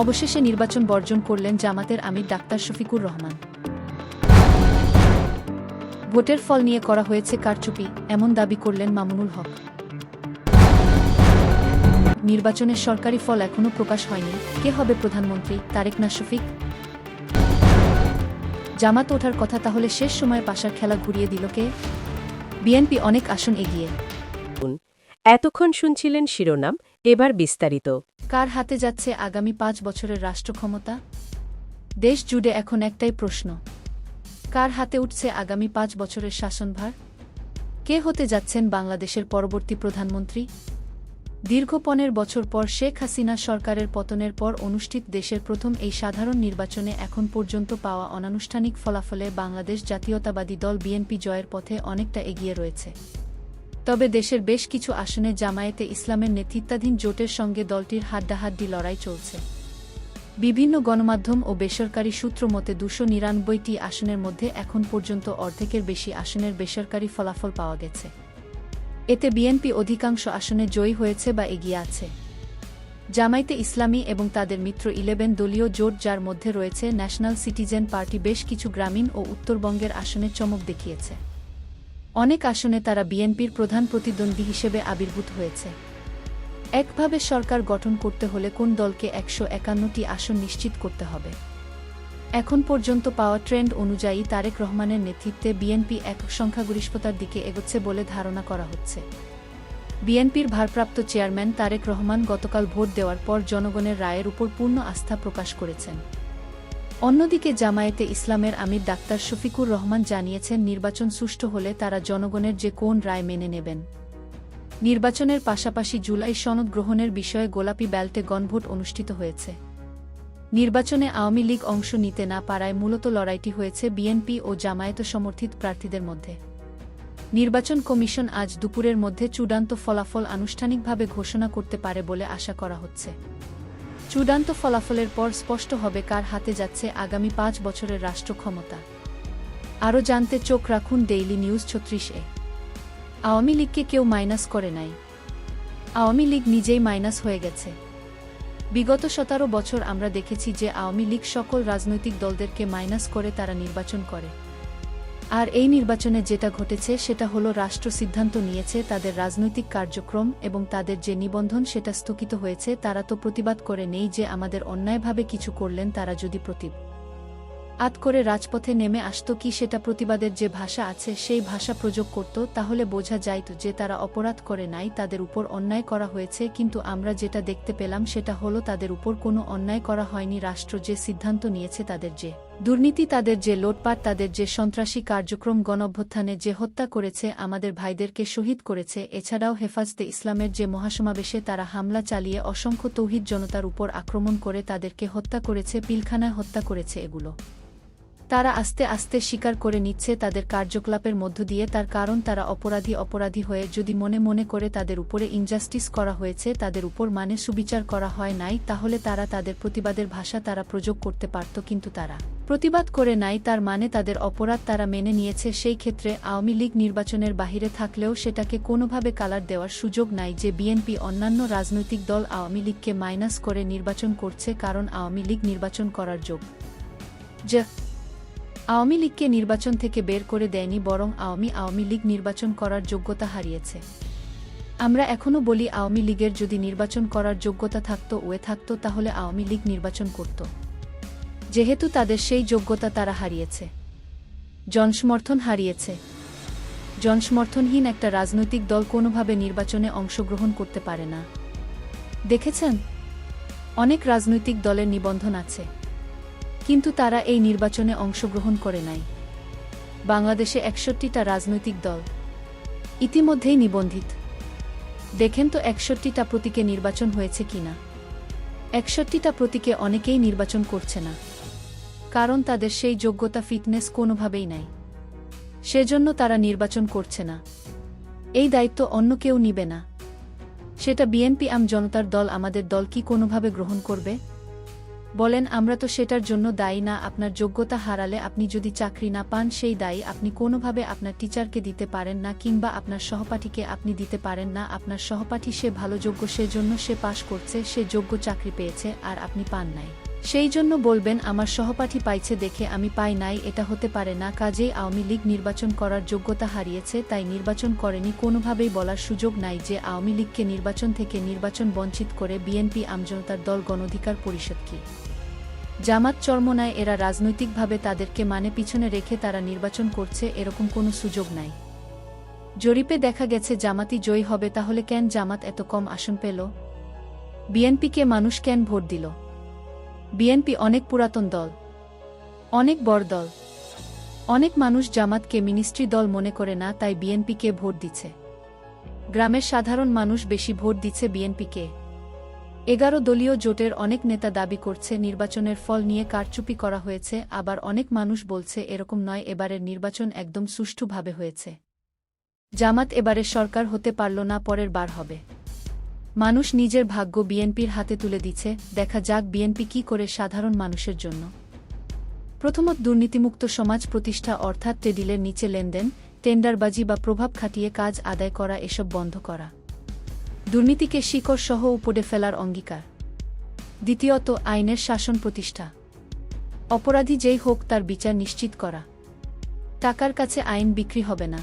অবশেষে নির্বাচন বর্জন করলেন জামাতের আমির ডাক্তার শফিকুর রহমান। ভোটের ফল নিয়ে করা হয়েছে কারচুপি, এমন দাবি করলেন মামুনুল হক। নির্বাচনের সরকারি ফল এখনও প্রকাশ হয়নি, কে হবে প্রধানমন্ত্রী, তারেক না শফিক? জামাত ওঠার কথা, তাহলে শেষ সময়ে পাশার খেলা ঘুরিয়ে দিল কে? বিএনপি অনেক আসন এগিয়ে। এতক্ষণ শুনছিলেন শিরোনাম, এবার বিস্তারিত। কার হাতে যাচ্ছে আগামী ৫ বছরের রাষ্ট্রক্ষমতা? দেশ জুড়ে এখন একটাই প্রশ্ন, কার হাতে উঠছে আগামী ৫ বছরের শাসনভার? কে হতে যাচ্ছেন বাংলাদেশের পরবর্তী প্রধানমন্ত্রী? দীর্ঘ ১৫ বছর পর শেখ হাসিনা সরকারের পতনের পর অনুষ্ঠিত দেশের প্রথম এই সাধারণ নির্বাচনে এখন পর্যন্ত পাওয়া অনানুষ্ঠানিক ফলাফলে বাংলাদেশ জাতীয়তাবাদী দল বিএনপি জয়ের পথে অনেকটা এগিয়ে রয়েছে। তবে দেশের বেশ কিছু আসনে জামায়াতে ইসলামের নেতৃত্বাধীন জোটের সঙ্গে দলটির হাড্ডাহাড্ডি লড়াই চলছে। বিভিন্ন গণমাধ্যম ও বেসরকারি সূত্র মতে ২৯৯টি আসনের মধ্যে এখন পর্যন্ত অর্ধেকের বেশি আসনের বেসরকারি ফলাফল পাওয়া গেছে। এতে বিএনপি অধিকাংশ আসনে জয়ী হয়েছে বা এগিয়ে আছে। জামায়াতে ইসলামী এবং তাদের মিত্র 11 দলীয় জোট, যার মধ্যে রয়েছে ন্যাশনাল সিটিজেন পার্টি, বেশ কিছু গ্রামীণ ও উত্তরবঙ্গের আসনে চমক দেখিয়েছে। অনেক আসনে তারা বিএনপির প্রধান প্রতিদ্বন্দ্বী হিসেবে আবির্ভূত হয়েছে। একভাবে সরকার গঠন করতে হলে কোন দলকে ১৫১টি আসন নিশ্চিত করতে হবে? এখন পর্যন্ত পাওয়া ট্রেন্ড অনুযায়ী তারেক রহমানের নেতৃত্বে বিএনপি একক সংখ্যাগরিষ্ঠতার দিকে এগোচ্ছে বলে ধারণা করা হচ্ছে। বিএনপির ভারপ্রাপ্ত চেয়ারম্যান তারেক রহমান গতকাল ভোট দেওয়ার পর জনগণের রায়ের উপর পূর্ণ আস্থা প্রকাশ করেছেন। অন্যদিকে জামায়াতে ইসলামের আমির ডাক্তার শফিকুর রহমান জানিয়েছেন, নির্বাচন সুষ্ঠু হলে তারা জনগণের যে কোন রায় মেনে নেবেন। নির্বাচনের পাশাপাশি জুলাই সনদ গ্রহণের বিষয়ে গোলাপি ব্যালটে গণভোট অনুষ্ঠিত হয়েছে। নির্বাচনে আওয়ামী লীগ অংশ নিতে না পারায় মূলত লড়াইটি হয়েছে বিএনপি ও জামায়াত সমর্থিত প্রার্থীদের মধ্যে। নির্বাচন কমিশন আজ দুপুরের মধ্যে চূড়ান্ত ফলাফল আনুষ্ঠানিকভাবে ঘোষণা করতে পারে বলে আশা করা হচ্ছে। চূড়ান্ত ফলাফলের পর স্পষ্ট হবে কার হাতে যাচ্ছে আগামী ৫ বছরের রাষ্ট্রক্ষমতা। আরও জানতে চোখ রাখুন ডেইলি নিউজ ৩৬-এ। আওয়ামী লীগকে কেউ মাইনাস করে নাই, আওয়ামী লীগ নিজেই মাইনাস হয়ে গেছে। বিগত ১৭ বছর আমরা দেখেছি যে আওয়ামী লীগ সকল রাজনৈতিক দলদেরকে মাইনাস করে তারা নির্বাচন করে। আর এই নির্বাচনে যেটা ঘটেছে সেটা হলো, রাষ্ট্র সিদ্ধান্ত নিয়েছে তাদের রাজনৈতিক কার্যক্রম এবং তাদের যে নিবন্ধন সেটা স্থগিত হয়েছে। তারা তো প্রতিবাদ করে নেই যে আমাদের অন্যায়ভাবে কিছু করলেন। তারা যদি প্রতিবাদ করে রাজপথে নেমে আসত, কি সেটা প্রতিবাদের যে ভাষা আছে সেই ভাষা প্রয়োগ করত, তাহলে বোঝা যাইত যে তারা অপরাধ করে নাই, তাদের উপর অন্যায় করা হয়েছে। কিন্তু আমরা যেটা দেখতে পেলাম সেটা হলো তাদের উপর কোনো অন্যায় করা হয়নি। রাষ্ট্র যে সিদ্ধান্ত নিয়েছে, তাদের যে দুর্নীতি, তাদের যে লোটপাট, তাদের যে সন্ত্রাসী কার্যক্রম, গণঅভ্যুত্থানে যে হত্যা করেছে, আমাদের ভাইদেরকে শহীদ করেছে, এছাড়াও হেফাজতে ইসলামের যে মহাসমাবেশে তারা হামলা চালিয়ে অসংখ্য তৌহিদ জনতার উপর আক্রমণ করে তাদেরকে হত্যা করেছে, পিলখানায় হত্যা করেছে, এগুলো তারা আস্তে আস্তে স্বীকার করে নিচ্ছে তাদের কার্যকলাপের মধ্য দিয়ে। তার কারণ তারা অপরাধী হয়ে যদি মনে মনে করে তাদের উপরে ইনজাস্টিস করা হয়েছে, তাদের উপর মানে সুবিচার করা হয় নাই, তাহলে তারা তাদের প্রতিবাদের ভাষা তারা প্রয়োগ করতে পারত। কিন্তু তারা প্রতিবাদ করে নাই, তার মানে তাদের অপরাধ তারা মেনে নিয়েছে। সেই ক্ষেত্রে আওয়ামী লীগ নির্বাচনের বাহিরে থাকলেও সেটাকে কোনোভাবে কালার দেওয়ার সুযোগ নাই যে বিএনপি অন্যান্য রাজনৈতিক দল আওয়ামী লীগকে মাইনাস করে নির্বাচন করছে, কারণ আওয়ামী লীগ নির্বাচন করার যোগ্য। আওয়ামী লীগকে নির্বাচন থেকে বের করে দেয়নি, বরং আওয়ামী লীগ নির্বাচন করার যোগ্যতা হারিয়েছে। আমরা এখনও বলি, আওয়ামী লীগের যদি নির্বাচন করার যোগ্যতা থাকতো তাহলে আওয়ামী লীগ নির্বাচন করত। যেহেতু তাদের সেই যোগ্যতা তারা হারিয়েছে, জনসমর্থন হারিয়েছে। জনসমর্থনহীন একটা রাজনৈতিক দল কোনোভাবে নির্বাচনে অংশগ্রহণ করতে পারে না। দেখেছেন, অনেক রাজনৈতিক দলের নিবন্ধন আছে, কিন্তু তারা এই নির্বাচনে অংশগ্রহণ করে নাই। বাংলাদেশে ৬১টা রাজনৈতিক দল ইতিমধ্যেই নিবন্ধিত। দেখেন তো ৬১টা প্রতীকে নির্বাচন হয়েছে কিনা। ৬১টা প্রতীকে অনেকেই নির্বাচন করছে না, কারণ তাদের সেই যোগ্যতা, ফিটনেস কোনোভাবেই নাই। সেজন্য তারা নির্বাচন করছে না। এই দায়িত্ব অন্য কেউ নিবে না, সেটা বিএনপি, আম জনতার দল, আমাদের দল কি কোনোভাবে গ্রহণ করবে? বলেন আমরা তো সেটার জন্য দায়ী না, আপনার যোগ্যতা হারালে আপনি যদি চাকরি না পান সেই দায়ী আপনি কোনোভাবে আপনার টিচারকে দিতে পারেন না, কিংবা আপনার সহপাঠীকে আপনি দিতে পারেন না। আপনার সহপাঠী সে ভালো যোগ্য, সেজন্য সে পাশ করছে, সে যোগ্য চাকরি পেয়েছে আর আপনি পান নাই, সেই জন্য বলবেন আমার সহপাঠী পাইছে দেখে আমি পাই নাই, এটা হতে পারে না। কাজেই আওয়ামী লীগ নির্বাচন করার যোগ্যতা হারিয়েছে তাই নির্বাচন করেনি। কোনোভাবেই বলার সুযোগ নাই যে আওয়ামী লীগকে নির্বাচন থেকে নির্বাচন বঞ্চিত করে বিএনপি আমজনতার দল গণঅধিকার পরিষদ কি জামাত চরমোনায় এরা রাজনৈতিকভাবে তাদেরকে মানে পিছনে রেখে তারা নির্বাচন করছে, এরকম কোনো সুযোগ নাই। জরিপে দেখা গেছে জামাতই জয়ী হবে, তাহলে কেন জামাত এত কম আসন পেল? বিএনপিকে মানুষ কেন ভোট দিল? বিএনপি অনেক পুরাতন দল, অনেক বড় দল। অনেক মানুষ জামাতকে মিনিস্ট্রি দল মনে করে না, তাই বিএনপিকে ভোট দিচ্ছে। গ্রামের সাধারণ মানুষ বেশি ভোট দিচ্ছে বিএনপিকে। 11 দলীয় জোটের অনেক নেতা দাবি করছে নির্বাচনের ফল নিয়ে কারচুপি করা হয়েছে, আবার অনেক মানুষ বলছে এরকম নয়, এবারের নির্বাচন একদম সুষ্ঠুভাবে হয়েছে। জামাত এবারে সরকার হতে পারল না, পরের বার হবে। মানুষ নিজের ভাগ্য বিএনপির হাতে তুলে দিচ্ছে, দেখা যাক বিএনপি কি করে সাধারণ মানুষের জন্য। প্রথমত দুর্নীতিমুক্ত সমাজ প্রতিষ্ঠা, অর্থাৎ টেডিলের নিচে লেনদেন, টেন্ডারবাজি বা প্রভাব খাটিয়ে কাজ আদায় করা, এসব বন্ধ করা। দুর্নীতিকে শিকড় সহ উপড়ে ফেলার অঙ্গীকার। দ্বিতীয়ত আইনের শাসন প্রতিষ্ঠা, অপরাধী যেই হোক তার বিচার নিশ্চিত করা। টাকার কাছে আইন বিক্রি হবে না,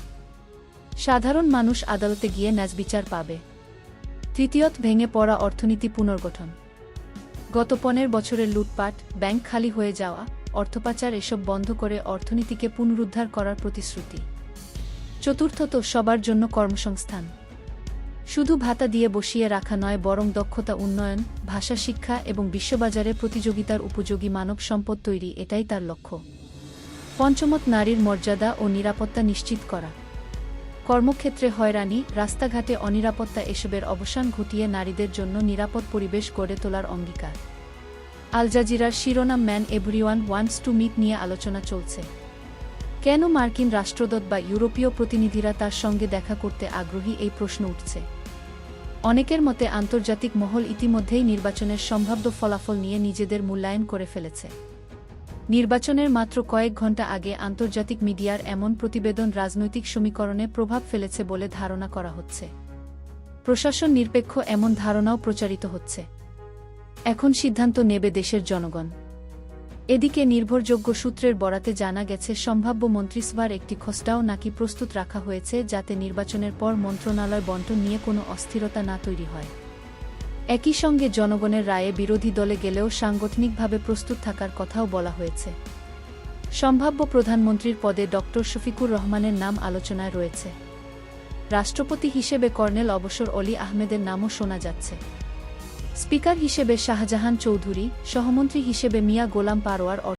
সাধারণ মানুষ আদালতে গিয়ে ন্যায় বিচার পাবে। তৃতীয়ত ভেঙে পড়া অর্থনীতি পুনর্গঠন, গত 15 বছরের লুটপাট, ব্যাংক খালি হয়ে যাওয়া, অর্থপাচার, এসব বন্ধ করে অর্থনীতিকে পুনরুদ্ধার করার প্রতিশ্রুতি। চতুর্থত সবার জন্য কর্মসংস্থান, শুধু ভাতা দিয়ে বসিয়ে রাখা নয়, বরং দক্ষতা উন্নয়ন, ভাষা শিক্ষা এবং বিশ্ববাজারে প্রতিযোগিতার উপযোগী মানব সম্পদ তৈরি, এটাই তার লক্ষ্য। পঞ্চমত নারীর মর্যাদা ও নিরাপত্তা নিশ্চিত করা, কর্মক্ষেত্রে হয়রানি, রাস্তাঘাটে অনিরাপত্তা, এসবের অবসান ঘটিয়ে নারীদের জন্য নিরাপদ পরিবেশ গড়ে তোলার অঙ্গীকার। আল জাজিরার শিরোনাম man everyone wants to meet নিয়ে আলোচনা চলছে। কেন মার্কিন রাষ্ট্রদূত বা ইউরোপীয় প্রতিনিধিরা তার সঙ্গে দেখা করতে আগ্রহী, এই প্রশ্ন উঠছে। অনেকের মতে আন্তর্জাতিক মহল ইতিমধ্যেই নির্বাচনের সম্ভাব্য ফলাফল নিয়ে নিজেদের মূল্যায়ন করে ফেলেছে। নির্বাচনের মাত্র কয়েক ঘণ্টা আগে আন্তর্জাতিক মিডিয়ার এমন প্রতিবেদন রাজনৈতিক সমীকরণে প্রভাব ফেলেছে বলে ধারণা করা হচ্ছে। প্রশাসন নিরপেক্ষ, এমন ধারণাও প্রচারিত হচ্ছে। এখন সিদ্ধান্ত নেবে দেশের জনগণ। এদিকে নির্ভরযোগ্য সূত্রের বরাতে জানা গেছে সম্ভাব্য মন্ত্রিসভার একটি খসড়াও নাকি প্রস্তুত রাখা হয়েছে, যাতে নির্বাচনের পর মন্ত্রণালয় বণ্টন নিয়ে কোনো অস্থিরতা না তৈরি হয়। একই সঙ্গে জনগণের রায়ে বিরোধী দলে গেলেও সাংগঠনিকভাবে প্রস্তুত থাকার কথাও বলা হয়েছে। সম্ভাব্য প্রধানমন্ত্রীর পদে ড. শফিকুর রহমানের নাম আলোচনায় রয়েছে। রাষ্ট্রপতি হিসেবে কর্নেল অবসর অলি আহমেদের নামও শোনা যাচ্ছে। স্পিকার হিসেবে শাহজাহান চৌধুরী, সহমন্ত্রী হিসেবে মিয়া গোলাম পারোয়ার